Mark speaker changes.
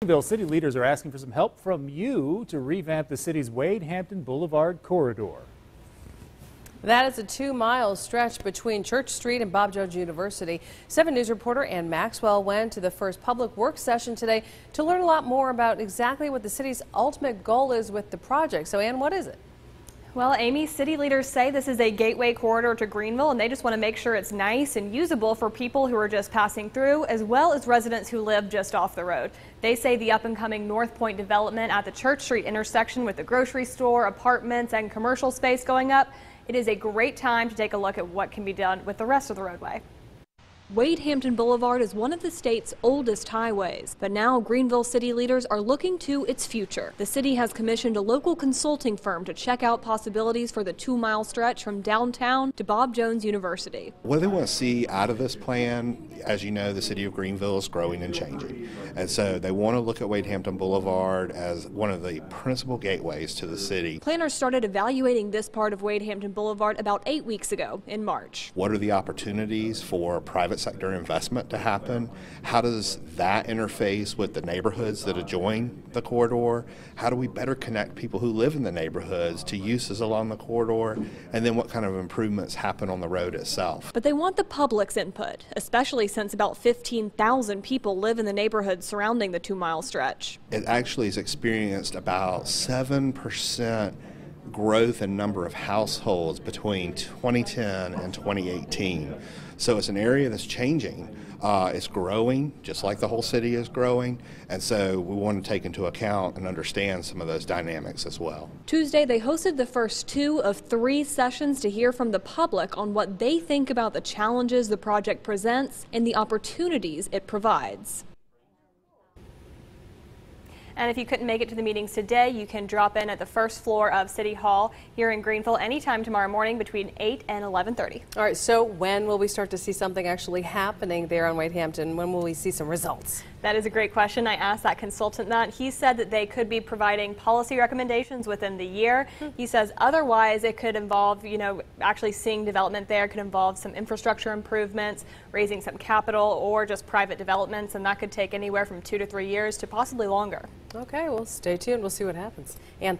Speaker 1: Greenville city leaders are asking for some help from you to revamp the city's Wade Hampton Boulevard corridor.
Speaker 2: That is a 2-mile stretch between Church Street and Bob Jones University. 7 News reporter Ann Maxwell went to the first public works session today to learn a lot more about exactly what the city's ultimate goal is with the project. So, Ann, what is it?
Speaker 3: Well, Amy, city leaders say this is a gateway corridor to Greenville, and they just want to make sure it's nice and usable for people who are just passing through, as well as residents who live just off the road. They say the up-and-coming North Point development at the Church Street intersection with the grocery store, apartments, and commercial space going up, it is a great time to take a look at what can be done with the rest of the roadway. Wade Hampton Boulevard is one of the state's oldest highways, but now Greenville city leaders are looking to its future. The city has commissioned a local consulting firm to check out possibilities for the 2-mile stretch from downtown to Bob Jones University.
Speaker 4: What do they want to see out of this plan? As you know, the city of Greenville is growing and changing, and so they want to look at Wade Hampton Boulevard as one of the principal gateways to the city.
Speaker 3: Planners started evaluating this part of Wade Hampton Boulevard about 8 weeks ago in March.
Speaker 4: What are the opportunities for private sector investment to happen? How does that interface with the neighborhoods that adjoin the corridor? How do we better connect people who live in the neighborhoods to uses along the corridor? And then what kind of improvements happen on the road itself?
Speaker 3: But they want the public's input, especially since about 15,000 people live in the neighborhoods surrounding the 2-mile stretch.
Speaker 4: It actually has experienced about 7% growth in number of households between 2010 and 2018. So it's an area that's changing. It's growing, just like the whole city is growing, and so we want to take into account and understand some of those dynamics as well.
Speaker 3: Tuesday, they hosted the first 2 of 3 sessions to hear from the public on what they think about the challenges the project presents and the opportunities it provides. And if you couldn't make it to the meetings today, you can drop in at the first floor of City Hall here in Greenville anytime tomorrow morning between 8 and 11:30.
Speaker 2: All right, so when will we start to see something actually happening there on Wade Hampton? When will we see some results?
Speaker 3: That is a great question. I asked that consultant that. He said that they could be providing policy recommendations within the year. He says otherwise it could involve, actually seeing development there. It could involve some infrastructure improvements, raising some capital, or just private developments, and that could take anywhere from 2 to 3 years to possibly longer.
Speaker 2: Okay, well, stay tuned. We'll see what happens. And